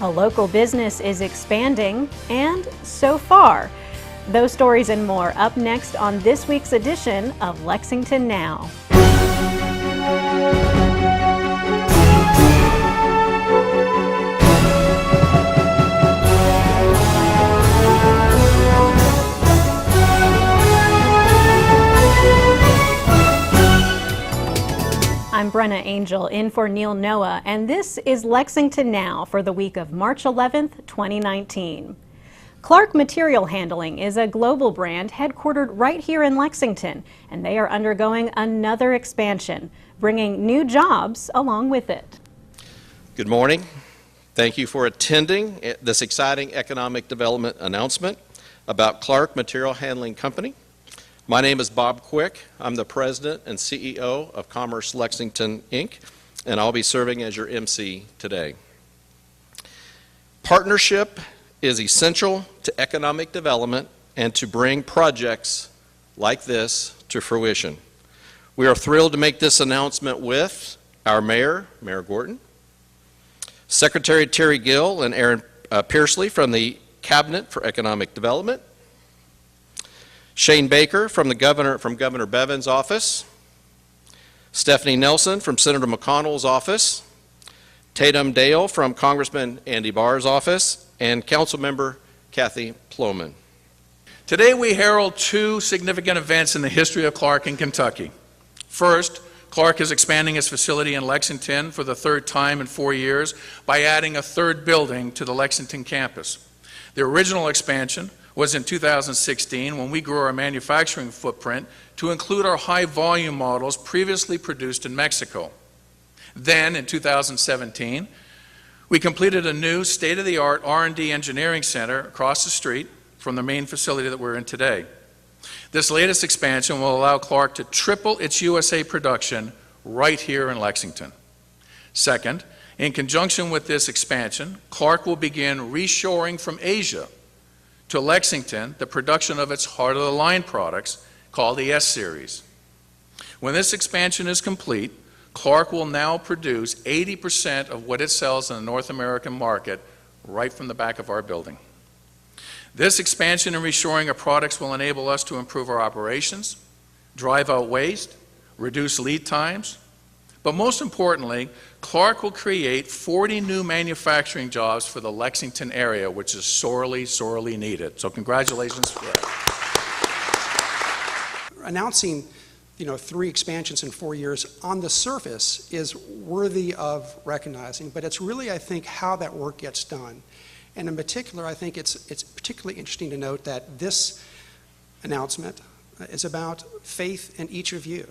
A local business is expanding, and Sofar. Those stories and more up next on this week's edition of Lexington Now. I'm Brenna Angel in for Neil Noah, and this is Lexington Now for the week of March 11th, 2019. Clark Material Handling is a global brand headquartered right here in Lexington, and they are undergoing another expansion, bringing new jobs along with it. Good morning. Thank you for attending this exciting economic development announcement about Clark Material Handling Company. My name is Bob Quick. I'm the President and CEO of Commerce Lexington, Inc., and I'll be serving as your MC today. Partnership is essential to economic development and to bring projects like this to fruition. We are thrilled to make this announcement with our Mayor Gorton, Secretary Terry Gill and Aaron Pearsley from the Cabinet for Economic Development, Shane Baker from Governor Bevin's office, Stephanie Nelson from Senator McConnell's office, Tatum Dale from Congressman Andy Barr's office, and Councilmember Kathy Ploman. Today we herald two significant events in the history of Clark in Kentucky. First, Clark is expanding its facility in Lexington for the third time in 4 years by adding a third building to the Lexington campus. The original expansion was in 2016 when we grew our manufacturing footprint to include our high-volume models previously produced in Mexico. Then, in 2017, we completed a new state-of-the-art R&D engineering center across the street from the main facility that we're in today. This latest expansion will allow Clark to triple its USA production right here in Lexington. Second, in conjunction with this expansion, Clark will begin reshoring from Asia to Lexington the production of its heart-of-the-line products called the S-Series. When this expansion is complete, Clark will now produce 80% of what it sells in the North American market right from the back of our building. This expansion and reshoring of products will enable us to improve our operations, drive out waste, reduce lead times, but most importantly, Clark will create 40 new manufacturing jobs for the Lexington area, which is sorely, sorely needed. So congratulations for that. Announcing, 3 expansions in 4 years on the surface is worthy of recognizing, but it's really, I think, how that work gets done. And in particular, I think it's particularly interesting to note that this announcement is about faith in each of you.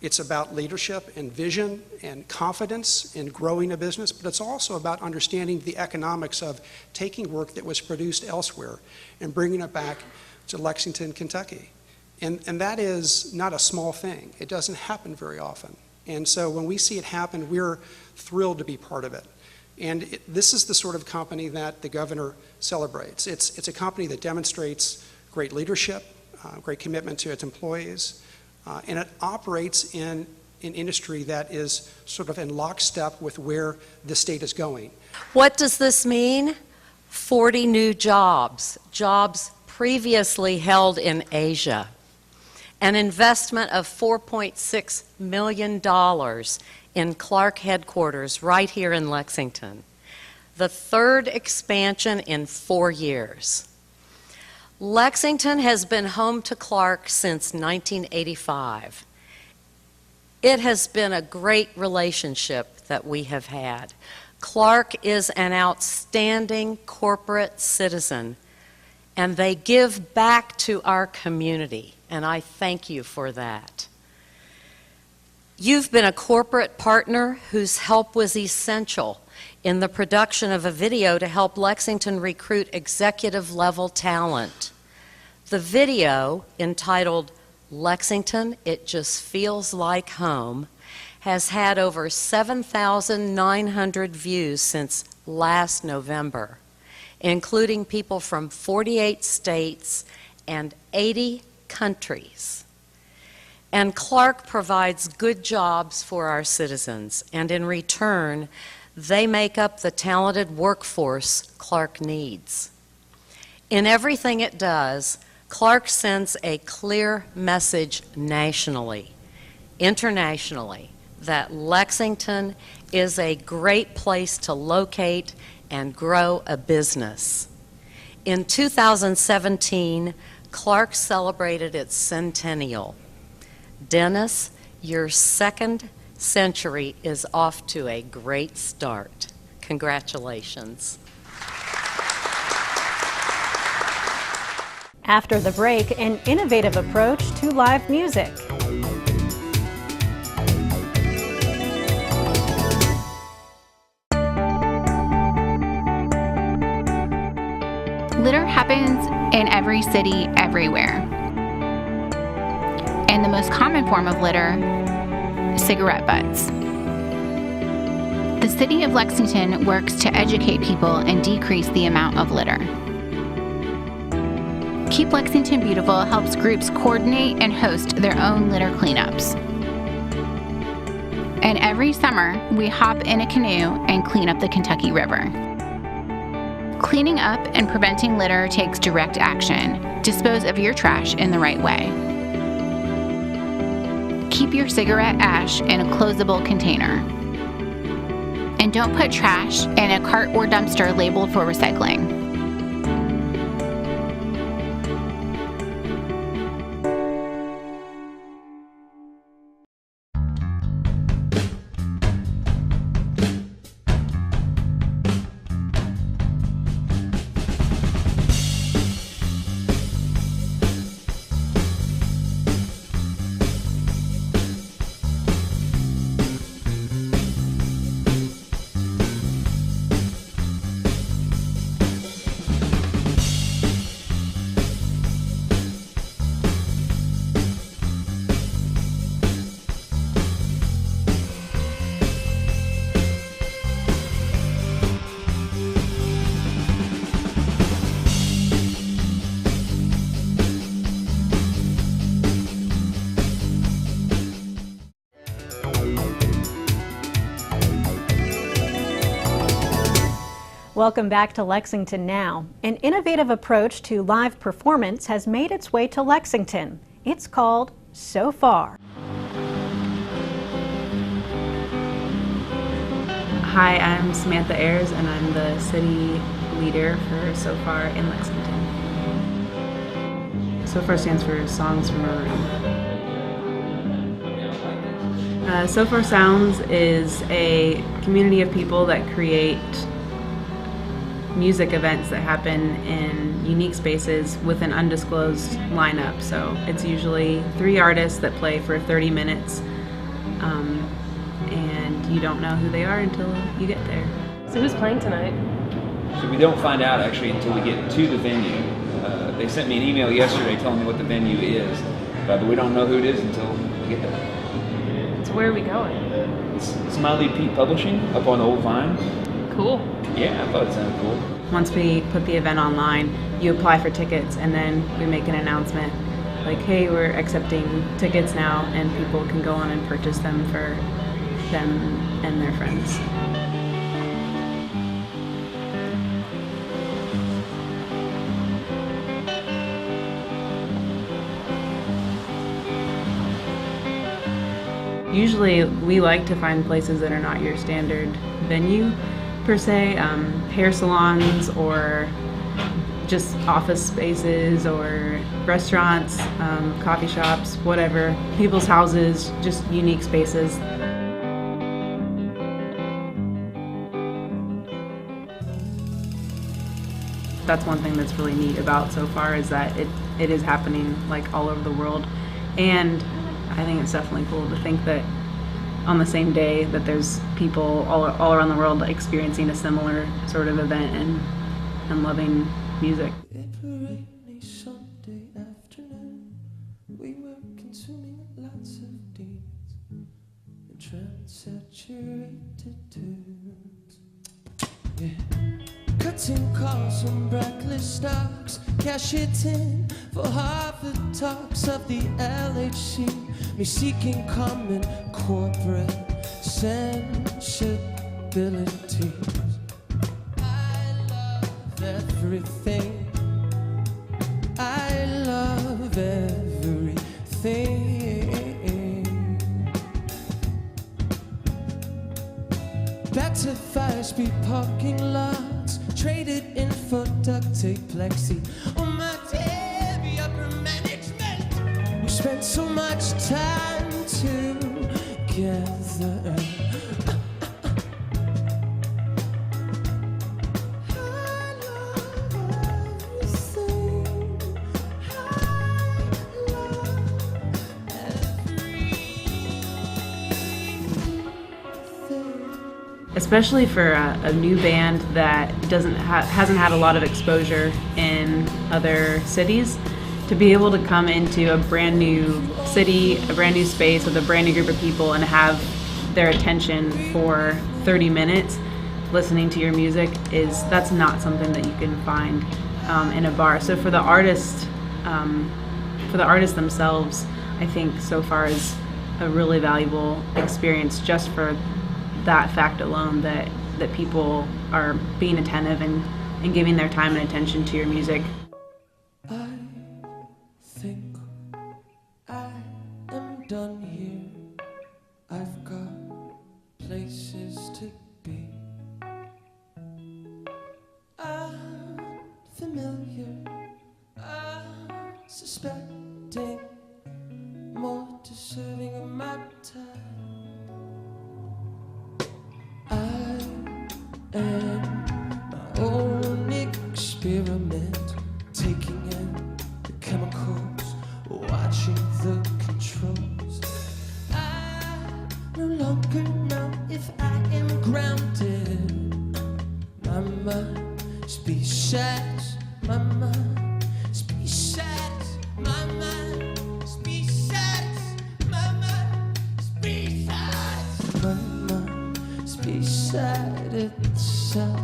It's about leadership and vision and confidence in growing a business, but it's also about understanding the economics of taking work that was produced elsewhere and bringing it back to Lexington, Kentucky. And that is not a small thing. It doesn't happen very often. And so when we see it happen, we're thrilled to be part of it. And this is the sort of company that the governor celebrates. It's a company that demonstrates great leadership, great commitment to its employees, and it operates in an industry that is sort of in lockstep with where the state is going. What does this mean? 40 new jobs previously held in Asia. An investment of $4.6 million in Clark headquarters right here in Lexington. The third expansion in 4 years. Lexington has been home to Clark since 1985. It has been a great relationship that we have had. Clark is an outstanding corporate citizen, and they give back to our community, and I thank you for that. You've been a corporate partner whose help was essential in the production of a video to help Lexington recruit executive-level talent. The video, entitled Lexington, It Just Feels Like Home, has had over 7,900 views since last November, including people from 48 states and 80 countries. And Clark provides good jobs for our citizens, and in return, They make up the talented workforce Clark needs. In everything it does, Clark sends a clear message nationally, internationally, that Lexington is a great place to locate and grow a business. In 2017, Clark celebrated its centennial. Dennis, your second century is off to a great start. Congratulations. After the break, an innovative approach to live music. Litter happens in every city, everywhere. And the most common form of litter, cigarette butts. The city of Lexington works to educate people and decrease the amount of litter. Keep Lexington Beautiful helps groups coordinate and host their own litter cleanups. And every summer, we hop in a canoe and clean up the Kentucky River. Cleaning up and preventing litter takes direct action. Dispose of your trash in the right way. Keep your cigarette ash in a closable container. And don't put trash in a cart or dumpster labeled for recycling. Welcome back to Lexington Now. An innovative approach to live performance has made its way to Lexington. It's called Sofar. Hi, I'm Samantha Ayers, and I'm the city leader for Sofar in Lexington. Sofar stands for Songs from a Room. Sofar Sounds is a community of people that create music events that happen in unique spaces with an undisclosed lineup. So it's usually 3 artists that play for 30 minutes, and you don't know who they are until you get there. So who's playing tonight? So we don't find out actually until we get to the venue. They sent me an email yesterday telling me what the venue is, but we don't know who it is until we get there. So where are we going? It's Smiley Pete Publishing up on Old Vine. Cool. Yeah, I thought it sounded cool. Once we put the event online, you apply for tickets, and then we make an announcement like, hey, we're accepting tickets now, and people can go on and purchase them for them and their friends. Usually we like to find places that are not your standard venue per se, hair salons or just office spaces or restaurants, coffee shops, whatever, people's houses, just unique spaces. That's one thing that's really neat about Sofar is that it is happening like all over the world, and I think it's definitely cool to think that on the same day that there's people all around the world experiencing a similar sort of event and loving music. Rainy Sunday afternoon, we were consuming lots of deeds and trans-saturated tunes. Yeah. Cutting calls from blacklist stocks, cash it in for Harvard talks of the LHC, me seeking common corporate censorship. abilities. I love everything. I love everything. Better fire-speed parking lots, traded in for duct tape plexi. Oh my heavy upper management, we spent so much time together. Especially for a new band that hasn't had a lot of exposure in other cities, to be able to come into a brand new city, a brand new space with a brand new group of people and have their attention for 30 minutes listening to your music, that's not something that you can find in a bar. So for the artists themselves, I think Sofar is a really valuable experience just for that fact alone, that people are being attentive and giving their time and attention to your music. I think I am done here. I've got places to be. I'm familiar, I'm suspecting, more deserving of my time. I am my own experiment, taking in the chemicals, watching the controls. I no longer know if I am grounded. My mind's be set, my mind's be set, my mind's be set, my mind's be set, my mind's beside itself.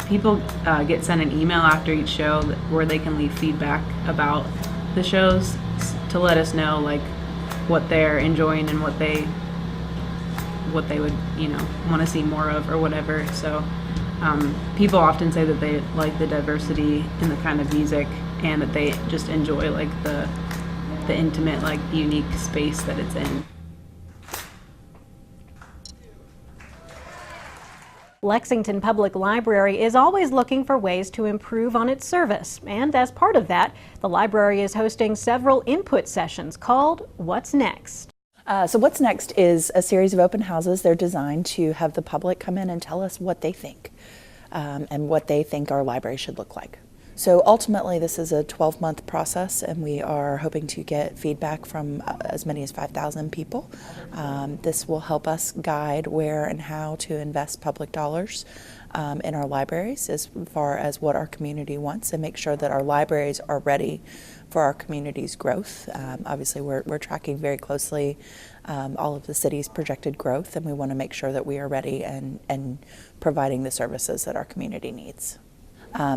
People get sent an email after each show where they can leave feedback about the shows to let us know like what they're enjoying and what they would want to see more of or whatever. So people often say that they like the diversity in the kind of music and that they just enjoy like the intimate, like unique space that it's in. Lexington Public Library is always looking for ways to improve on its service, and as part of that, the library is hosting several input sessions called What's Next? So What's Next is a series of open houses. They're designed to have the public come in and tell us what they think and what they think our library should look like. So ultimately, this is a 12-month process, and we are hoping to get feedback from as many as 5,000 people. This will help us guide where and how to invest public dollars in our libraries as far as what our community wants, and make sure that our libraries are ready for our community's growth. Obviously, we're tracking very closely all of the city's projected growth, and we want to make sure that we are ready and providing the services that our community needs.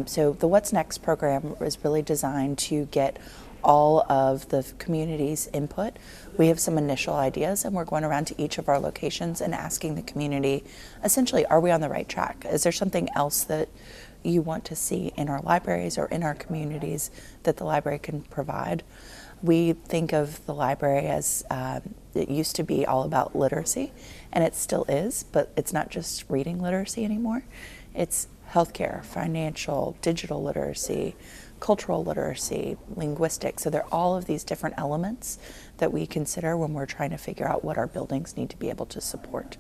So the What's Next program is really designed to get all of the community's input. We have some initial ideas, and we're going around to each of our locations and asking the community, essentially, are we on the right track? Is there something else that you want to see in our libraries or in our communities that the library can provide? We think of the library as it used to be all about literacy, and it still is, but it's not just reading literacy anymore. It's healthcare, financial, digital literacy, cultural literacy, linguistics. So there are all of these different elements that we consider when we're trying to figure out what our buildings need to be able to support.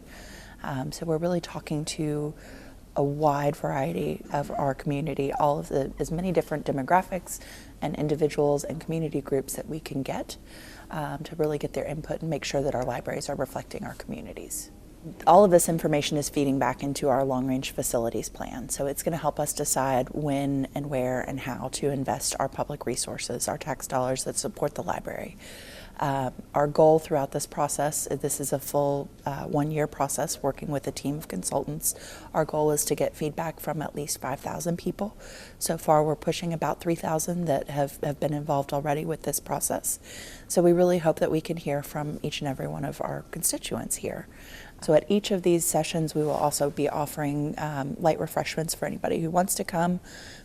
So we're really talking to a wide variety of our community, all of as many different demographics and individuals and community groups that we can get to really get their input and make sure that our libraries are reflecting our communities. All of this information is feeding back into our long-range facilities plan, so it's going to help us decide when and where and how to invest our public resources, our tax dollars that support the library. Our goal throughout this process, this is a full 1-year process working with a team of consultants. Our goal is to get feedback from at least 5,000 people. So far we're pushing about 3,000 that have been involved already with this process. So we really hope that we can hear from each and every one of our constituents here. So at each of these sessions we will also be offering light refreshments for anybody who wants to come.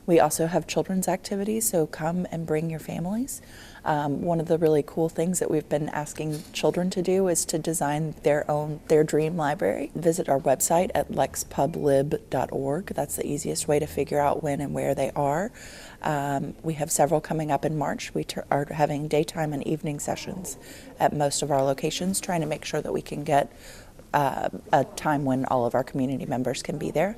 We also have children's activities, so come and bring your families. One of the really cool things that we've been asking children to do is to design their dream library. Visit our website at lexpublib.org. That's the easiest way to figure out when and where they are. We have several coming up in March. We are having daytime and evening sessions at most of our locations, trying to make sure that we can get a time when all of our community members can be there.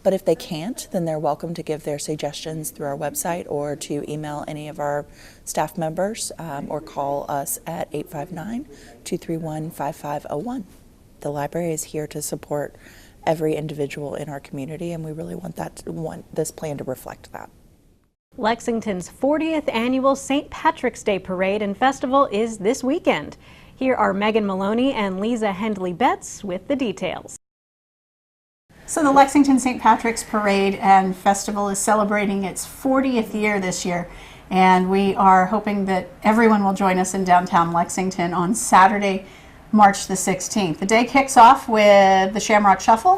But if they can't, then they're welcome to give their suggestions through our website or to email any of our staff members or call us at 859-231-5501. The library is here to support every individual in our community, and we really want this plan to reflect that. Lexington's 40th annual St. Patrick's Day Parade and Festival is this weekend. Here are Megan Moloney and Liza Hendley Betz with the details. So the Lexington St. Patrick's Parade and Festival is celebrating its 40th year this year, and we are hoping that everyone will join us in downtown Lexington on Saturday, March the 16th. The day kicks off with the Shamrock Shuffle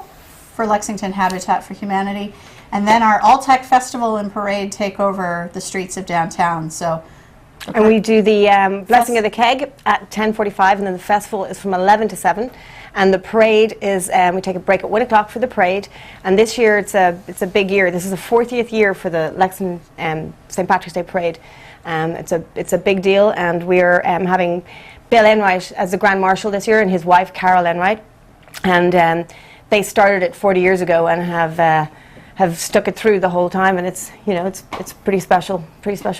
for Lexington Habitat for Humanity, and then our All-Tech Festival and Parade take over the streets of downtown. So. And we do the Blessing of the Keg at 10:45, and then the festival is from 11 to 7. And the parade is, we take a break at 1 o'clock for the parade. And this year it's a big year. This is the 40th year for the Lexington St. Patrick's Day Parade. It's a big deal, and we're having Bill Enright as the Grand Marshal this year, and his wife Carol Enright. And they started it 40 years ago and have stuck it through the whole time. And it's pretty special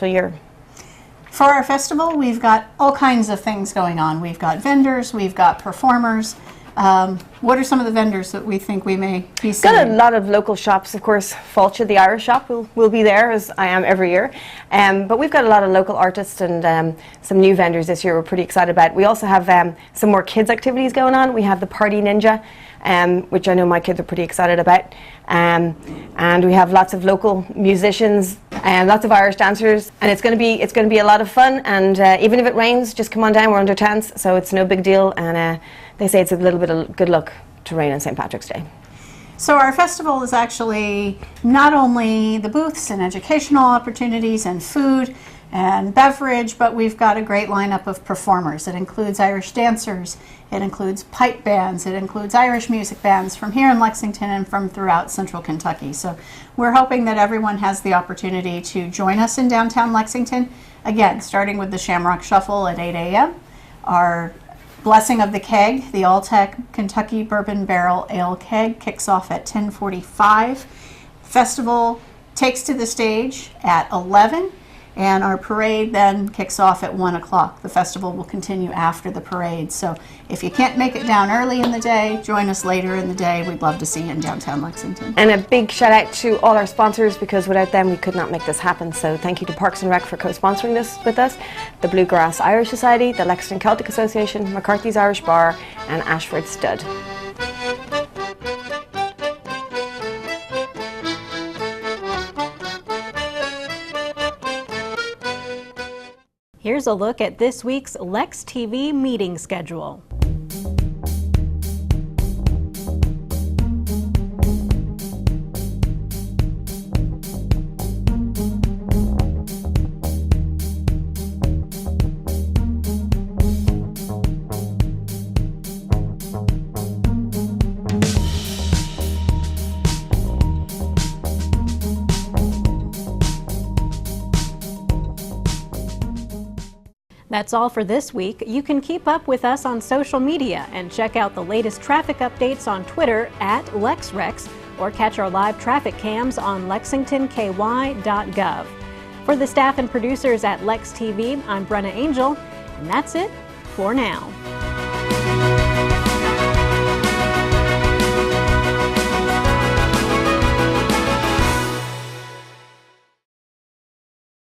year. For our festival, we've got all kinds of things going on. We've got vendors, we've got performers. What are some of the vendors that we think we may be seeing? Got a lot of local shops, of course. Failte, the Irish shop, will be there, as I am every year. But we've got a lot of local artists and some new vendors this year we're pretty excited about. We also have some more kids' activities going on. We have the Party Ninja, which I know my kids are pretty excited about. And we have lots of local musicians and lots of Irish dancers, and it's going to be a lot of fun. And even if it rains, just come on down. We're under tents, so it's no big deal. And they say it's a little bit of good luck to rain on St. Patrick's Day. So our festival is actually not only the booths and educational opportunities and food and beverage, but we've got a great lineup of performers. It includes Irish dancers, it includes pipe bands, it includes Irish music bands from here in Lexington and from throughout central Kentucky. So we're hoping that everyone has the opportunity to join us in downtown Lexington. Again, starting with the Shamrock Shuffle at 8 a.m. Our Blessing of the Keg, the All-Tech Kentucky Bourbon Barrel Ale Keg, kicks off at 10:45. Festival takes to the stage at 11. And our parade then kicks off at 1 o'clock. The festival will continue after the parade. So if you can't make it down early in the day, join us later in the day. We'd love to see you in downtown Lexington. And a big shout out to all our sponsors, because without them we could not make this happen. So thank you to Parks and Rec for co-sponsoring this with us, the Bluegrass Irish Society, the Lexington Celtic Association, McCarthy's Irish Bar, and Ashford Stud. Here's a look at this week's Lex TV meeting schedule. That's all for this week. You can keep up with us on social media and check out the latest traffic updates on Twitter @LexRex or catch our live traffic cams on lexingtonky.gov. For the staff and producers at Lex TV, I'm Brenna Angel, and that's it for now.